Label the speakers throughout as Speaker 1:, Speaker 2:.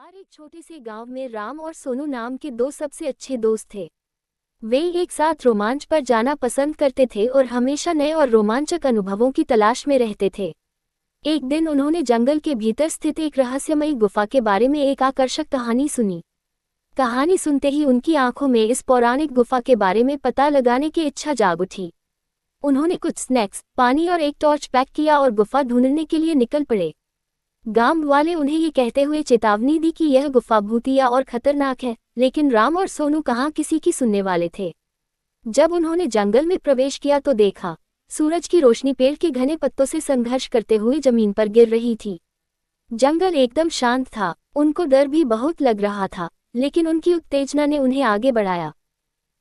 Speaker 1: बार एक छोटे से गांव में राम और सोनू नाम के दो सबसे अच्छे दोस्त थे। वे एक साथ रोमांच पर जाना पसंद करते थे और हमेशा नए और रोमांचक अनुभवों की तलाश में रहते थे। एक दिन उन्होंने जंगल के भीतर स्थित एक रहस्यमयी गुफा के बारे में एक आकर्षक कहानी सुनी। कहानी सुनते ही उनकी आंखों में इस पौराणिक गुफा के बारे में पता लगाने की इच्छा जाग उठी। उन्होंने कुछ स्नैक्स, पानी और एक टॉर्च पैक किया और गुफा ढूंढने के लिए निकल पड़े। गांव वाले उन्हें ये कहते हुए चेतावनी दी कि यह गुफा भूतिया और खतरनाक है, लेकिन राम और सोनू कहाँ किसी की सुनने वाले थे। जब उन्होंने जंगल में प्रवेश किया तो देखा, सूरज की रोशनी पेड़ के घने पत्तों से संघर्ष करते हुए जमीन पर गिर रही थी। जंगल एकदम शांत था। उनको डर भी बहुत लग रहा था, लेकिन उनकी उत्तेजना ने उन्हें आगे बढ़ाया।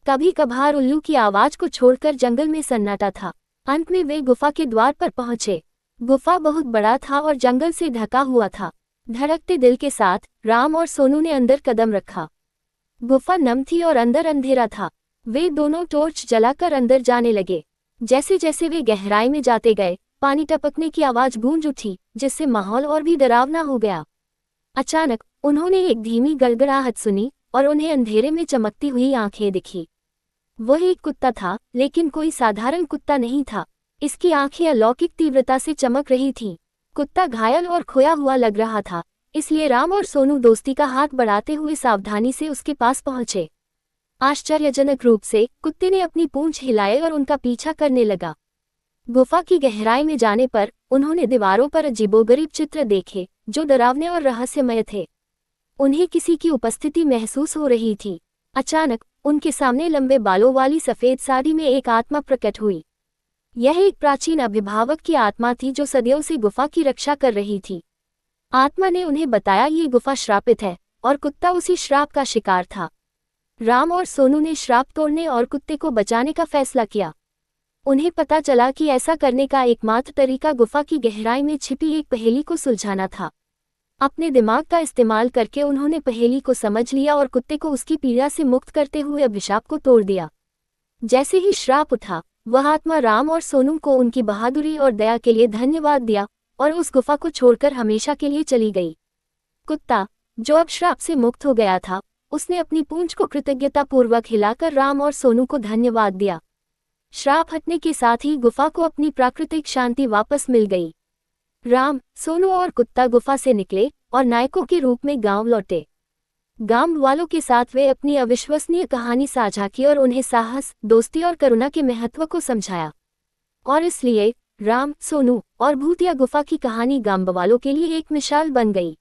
Speaker 1: कभी कभार उल्लू की आवाज को छोड़कर जंगल में सन्नाटा था। अंत में वे गुफा के द्वार पर पहुंचे। गुफा बहुत बड़ा था और जंगल से ढका हुआ था। धड़कते दिल के साथ राम और सोनू ने अंदर कदम रखा। गुफा नम थी और अंदर अंधेरा था। वे दोनों टॉर्च जलाकर अंदर जाने लगे। जैसे जैसे वे गहराई में जाते गए, पानी टपकने की आवाज गूंज उठी, जिससे माहौल और भी डरावना हो गया। अचानक उन्होंने एक धीमी गड़गड़ाहट सुनी और उन्हें अंधेरे में चमकती हुई आंखें दिखी। वह एक कुत्ता था, लेकिन कोई साधारण कुत्ता नहीं था। इसकी आंखें अलौकिक तीव्रता से चमक रही थीं। कुत्ता घायल और खोया हुआ लग रहा था, इसलिए राम और सोनू दोस्ती का हाथ बढ़ाते हुए सावधानी से उसके पास पहुंचे। आश्चर्यजनक रूप से कुत्ते ने अपनी पूंछ हिलाई और उनका पीछा करने लगा। गुफा की गहराई में जाने पर उन्होंने दीवारों पर अजीबोगरीब चित्र देखे, जो डरावने और रहस्यमय थे। उन्हें किसी की उपस्थिति महसूस हो रही थी। अचानक उनके सामने लंबे बालों वाली सफेद साड़ी में एक आत्मा प्रकट हुई। यह एक प्राचीन अभिभावक की आत्मा थी जो सदियों से गुफा की रक्षा कर रही थी। आत्मा ने उन्हें बताया ये गुफा श्रापित है और कुत्ता उसी श्राप का शिकार था। राम और सोनू ने श्राप तोड़ने और कुत्ते को बचाने का फैसला किया। उन्हें पता चला कि ऐसा करने का एकमात्र तरीका गुफा की गहराई में छिपी एक पहेली को सुलझाना था। अपने दिमाग का इस्तेमाल करके उन्होंने पहेली को समझ लिया और कुत्ते को उसकी पीड़ा से मुक्त करते हुए अभिशाप को तोड़ दिया। जैसे ही श्राप उठा, वह आत्मा राम और सोनू को उनकी बहादुरी और दया के लिए धन्यवाद दिया और उस गुफा को छोड़कर हमेशा के लिए चली गई। कुत्ता, जो अब श्राप से मुक्त हो गया था, उसने अपनी पूंछ को कृतज्ञतापूर्वक हिलाकर राम और सोनू को धन्यवाद दिया। श्राप हटने के साथ ही गुफा को अपनी प्राकृतिक शांति वापस मिल गई। राम, सोनू और कुत्ता गुफा से निकले और नायकों के रूप में गांव लौटे। गांव वालों के साथ वे अपनी अविश्वसनीय कहानी साझा की और उन्हें साहस, दोस्ती और करुणा के महत्व को समझाया। और इसलिए राम, सोनू और भूतिया गुफा की कहानी गांव वालों के लिए एक मिसाल बन गई।